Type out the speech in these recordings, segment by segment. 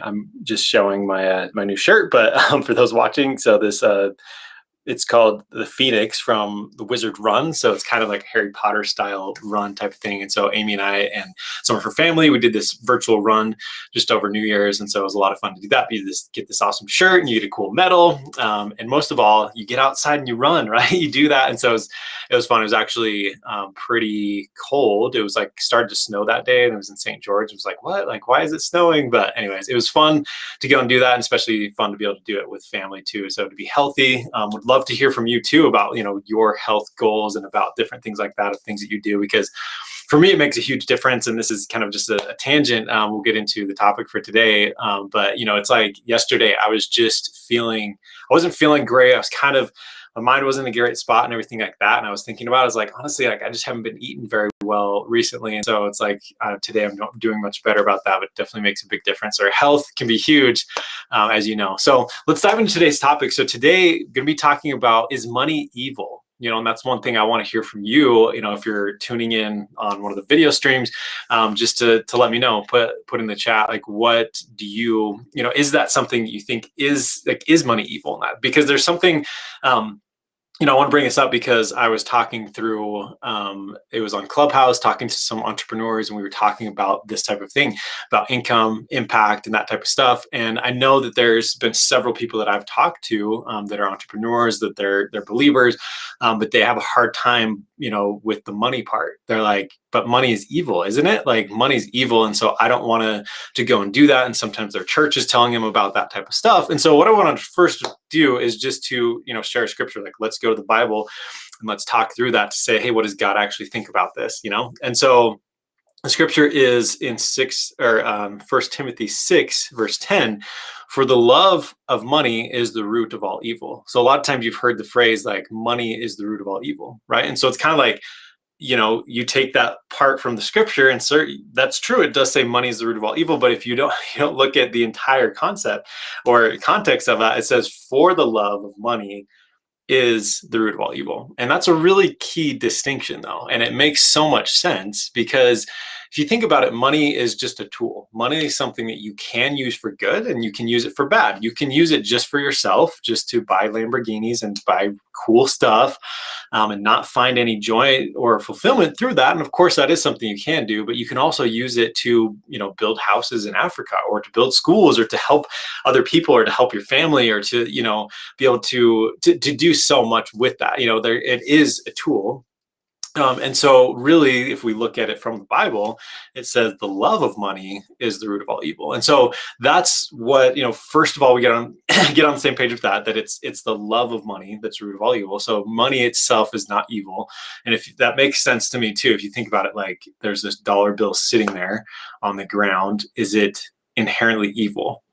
I'm just showing my new shirt, but for those watching, so this it's called the Phoenix from the Wizard Run. So it's kind of like a Harry Potter style run type of thing. And so Amy and I and some of her family, we did this virtual run just over New Year's. And so it was a lot of fun to do that. You just get this awesome shirt and you get a cool medal. And most of all, you get outside and you run, right? You do that. And so it was fun. It was actually pretty cold. It was like started to snow that day, and it was in St. George. It was like, what? Like, why is it snowing? But anyways, it was fun to go and do that, and especially fun to be able to do it with family too. So to be healthy, would love to hear from you too about, your health goals and about different things like that, of things that you do, because for me, it makes a huge difference. And this is kind of just a tangent. We'll get into the topic for today. But it's like yesterday, I wasn't feeling great. I was my mind wasn't in a great spot and everything like that. And I was thinking about it, I was like, honestly, like I just haven't been eating very well recently. And so it's like today I'm not doing much better about that, but it definitely makes a big difference. Our health can be huge, as you know. So let's dive into today's topic. So today, going to be talking about, is money evil? And that's one thing I want to hear from you. If you're tuning in on one of the video streams, just to let me know, put in the chat, like, what do you, is that something you think is money evil? Not because there's something, I want to bring this up because I was talking through, it was on Clubhouse, talking to some entrepreneurs, and we were talking about this type of thing, about income, impact, and that type of stuff. And I know that there's been several people that I've talked to that are entrepreneurs, that they're believers, but they have a hard time, with the money part. They're like, but money is evil, isn't it? Like, money's evil. And so I don't want to go and do that. And sometimes their church is telling them about that type of stuff. And so what I want to first do is just to, share scripture. Like, let's go to the Bible and let's talk through that to say, hey, what does God actually think about this? And so the scripture is in 1 Timothy 6, verse 10, for the love of money is the root of all evil. So a lot of times you've heard the phrase like, money is the root of all evil, right? And so it's kind of like, you take that part from the scripture, and that's true. It does say money is the root of all evil, but if you don't look at the entire concept or context of that, it says for the love of money is the root of all evil. And that's a really key distinction, though. And it makes so much sense because if you think about it, money is just a tool. Money is something that you can use for good and you can use it for bad. You can use it just for yourself, just to buy Lamborghinis and buy cool stuff, and not find any joy or fulfillment through that. And of course, that is something you can do, but you can also use it to, build houses in Africa, or to build schools, or to help other people, or to help your family, or to, be able to do so much with that. It is a tool. And so really, if we look at it from the Bible, it says the love of money is the root of all evil. And so that's what, first of all, we get on the same page with that it's the love of money that's the root of all evil. So money itself is not evil. And if that makes sense to me too, if you think about it, like there's this dollar bill sitting there on the ground, is it inherently evil?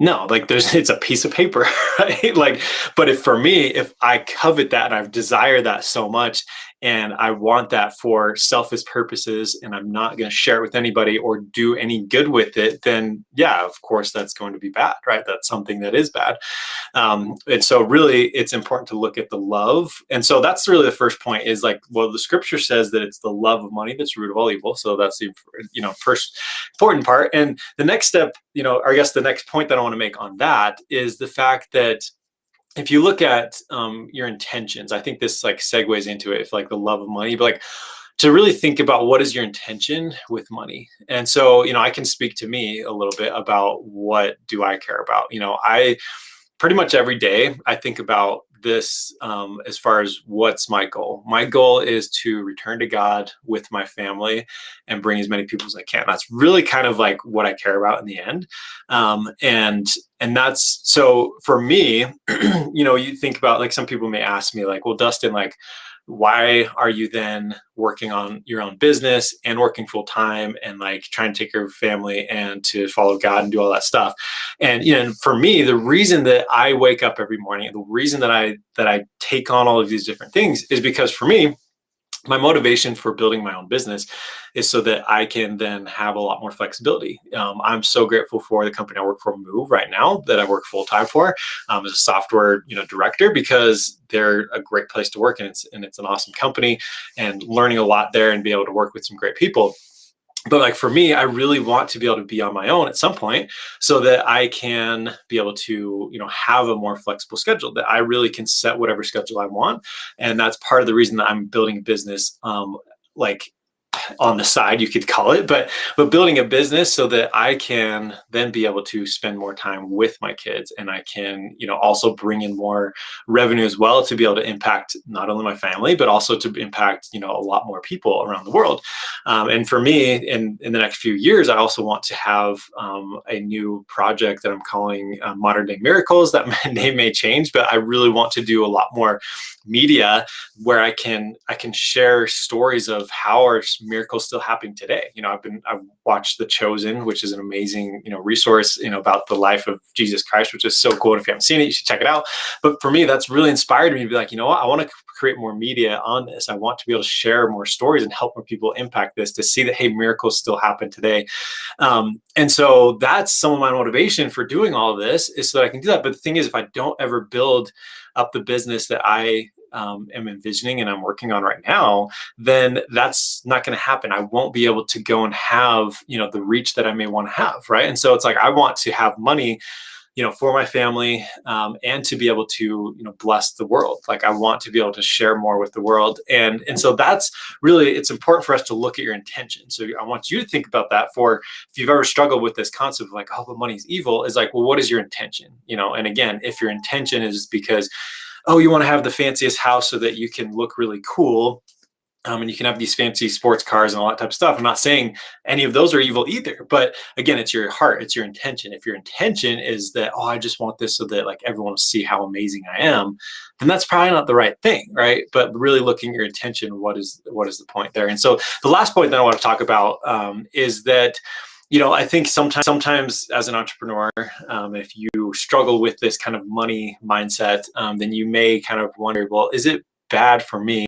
No, like it's a piece of paper, right? Like, but if I covet that and I desire that so much, and I want that for selfish purposes, and I'm not going to share it with anybody or do any good with it, then yeah, of course that's going to be bad, right? That's something that is bad. And so really it's important to look at the love. And so that's really the first point, is like, well, the scripture says that it's the love of money that's the root of all evil. So that's the, first important part. And the next step, or I guess the next point that I want to make on that is the fact that if you look at your intentions, I think this like segues into it, if like the love of money, but like to really think about what is your intention with money. And so, I can speak to me a little bit about what do I care about. I pretty much every day I think about this as far as what's my goal. My goal is to return to God with my family and bring as many people as I can. That's really kind of like what I care about in the end. And that's, so for me, you think about, like, some people may ask me like, well, Dustin, like, why are you then working on your own business and working full time and like trying to take care of family and to follow God and do all that stuff? And for me, the reason that I wake up every morning, and the reason that I take on all of these different things is because for me, my motivation for building my own business is so that I can then have a lot more flexibility. I'm so grateful for the company I work for, Move, right now, that I work full time for as a software director, because they're a great place to work, and it's an awesome company, and learning a lot there and be able to work with some great people. But like for me, I really want to be able to be on my own at some point so that I can be able to, have a more flexible schedule, that I really can set whatever schedule I want. And that's part of the reason that I'm building a business, like on the side, you could call it, but building a business so that I can then be able to spend more time with my kids, and I can, also bring in more revenue as well to be able to impact not only my family but also to impact, a lot more people around the world. And for me, in the next few years, I also want to have a new project that I'm calling Modern Day Miracles. That name may change, but I really want to do a lot more media where I can share stories of how are miracles still happening today. I've watched The Chosen, which is an amazing resource about the life of Jesus Christ, which is so cool. And if you haven't seen it, you should check it out. But for me, that's really inspired me to be like, what, I want to create more media on this. I want to be able to share more stories and help more people impact this, to see that, hey, miracles still happen today. And so that's some of my motivation for doing all of this, is so that I can do that. But the thing is, if I don't ever build up the business that I am envisioning and I'm working on right now, then that's not going to happen. I won't be able to go and have, the reach that I may want to have. Right. And so it's like, I want to have money, for my family, and to be able to, bless the world. Like, I want to be able to share more with the world. And so that's really, it's important for us to look at your intention. So I want you to think about that. For if you've ever struggled with this concept of like, oh, but money's evil, is like, well, what is your intention? And again, if your intention is because, oh, you want to have the fanciest house so that you can look really cool, and you can have these fancy sports cars and all that type of stuff. I'm not saying any of those are evil either, but again, it's your heart, it's your intention. If your intention is that, oh, I just want this so that like everyone will see how amazing I am, then that's probably not the right thing, right? But really looking at your intention, what is the point there? And so the last point that I want to talk about is that, I think sometimes as an entrepreneur, if you struggle with this kind of money mindset, then you may kind of wonder, well, is it bad for me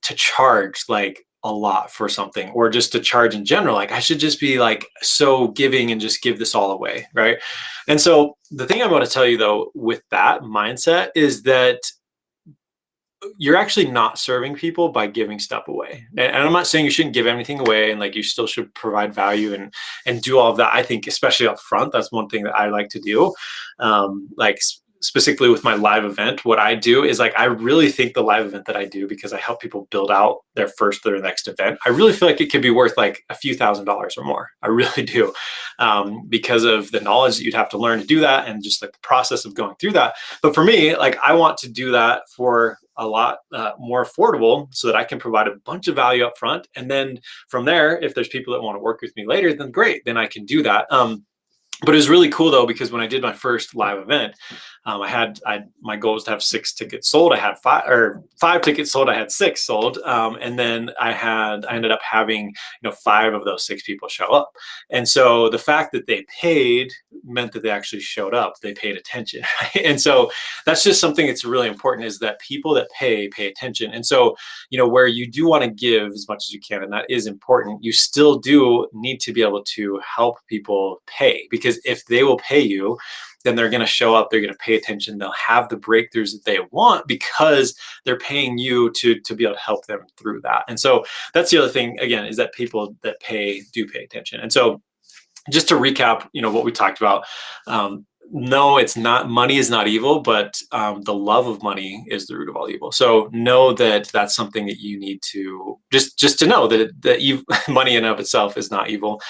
to charge like a lot for something, or just to charge in general? Like, I should just be like so giving and just give this all away, right? And so the thing I'm going to tell you though, with that mindset, is that you're actually not serving people by giving stuff away. And I'm not saying you shouldn't give anything away, and like you still should provide value and do all of that. I think especially up front, that's one thing that I like to do. Like specifically with my live event, what I do is like, I really think the live event that I do, because I help people build out their next event, I really feel like it could be worth like a few $1,000s or more. I really do, because of the knowledge that you'd have to learn to do that, and just like the process of going through that. But for me, like, I want to do that for a lot more affordable, so that I can provide a bunch of value up front. And then from there, if there's people that want to work with me later, then great, then I can do that. But it was really cool though, because when I did my first live event, my goal was to have 6 tickets sold. I had 5 tickets sold. I had 6 sold. And then I ended up having, 5 of those 6 people show up. And so the fact that they paid meant that they actually showed up. They paid attention. Right? And so that's just something that's really important, is that people that pay attention. And so, where you do want to give as much as you can, and that is important, you still do need to be able to help people pay, because if they will pay you, then they're going to show up, they're going to pay attention, they'll have the breakthroughs that they want, because they're paying you to be able to help them through that. And so that's the other thing, again, is that people that do pay attention. And so just to recap, what we talked about, no, it's not, money is not evil, but the love of money is the root of all evil. So know that that's something that you need to just to know that money in and of itself is not evil.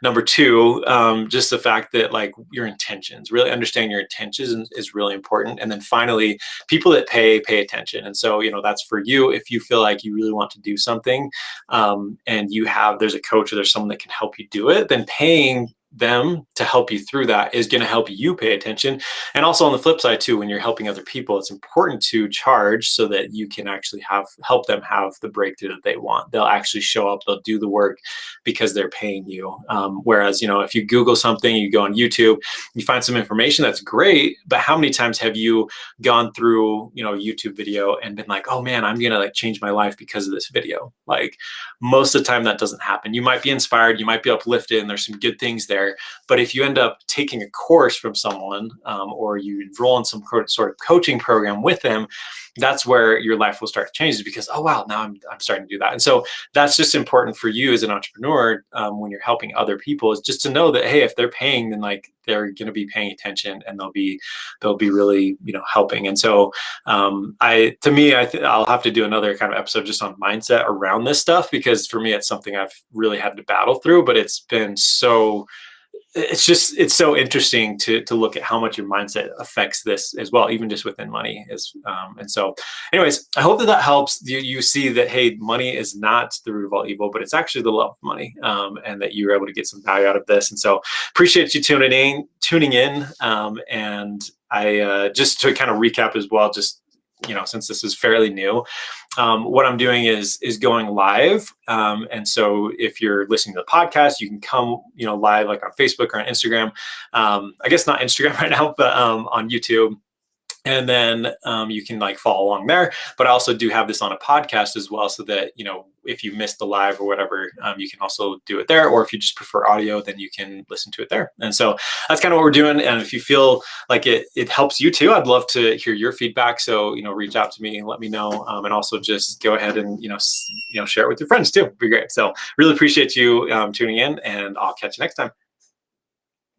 Number 2, just the fact that like your intentions, really understanding your intentions is really important. And then finally, people that pay attention. And so, that's for you. If you feel like you really want to do something, and there's a coach or there's someone that can help you do it, then paying them to help you through that is going to help you pay attention. And also on the flip side too, when you're helping other people, it's important to charge so that you can actually help them have the breakthrough that they want. They'll actually show up, they'll do the work because they're paying you. Whereas, if you Google something, you go on YouTube, you find some information, that's great. But how many times have you gone through, a YouTube video and been like, oh man, I'm going to like change my life because of this video? Like, most of the time that doesn't happen. You might be inspired, you might be uplifted, and there's some good things there. there. But if you end up taking a course from someone, or you enroll in some sort of coaching program with them, that's where your life will start to change, because, oh wow, now I'm starting to do that. And so that's just important for you as an entrepreneur, when you're helping other people, is just to know that, hey, if they're paying, then like they're going to be paying attention, and they'll be really, helping. And so I'll have to do another kind of episode just on mindset around this stuff, because for me, it's something I've really had to battle through, but it's so interesting to look at how much your mindset affects this as well, even just within money. And so anyways, I hope that helps you see that, hey, money is not the root of all evil, but it's actually the love of money, and that you're able to get some value out of this. And so appreciate you tuning in. And I just to kind of recap as well, just since this is fairly new, what I'm doing is going live. And so if you're listening to the podcast, you can come, live, like on Facebook or on Instagram. I guess not Instagram right now, but on YouTube. And then you can like follow along there. But I also do have this on a podcast as well, so that, if you missed the live or whatever, you can also do it there. Or if you just prefer audio, then you can listen to it there. And so that's kind of what we're doing. And if you feel like it helps you too, I'd love to hear your feedback. So, reach out to me and let me know. And also just go ahead and, share it with your friends too. It'd be great. So really appreciate you tuning in, and I'll catch you next time.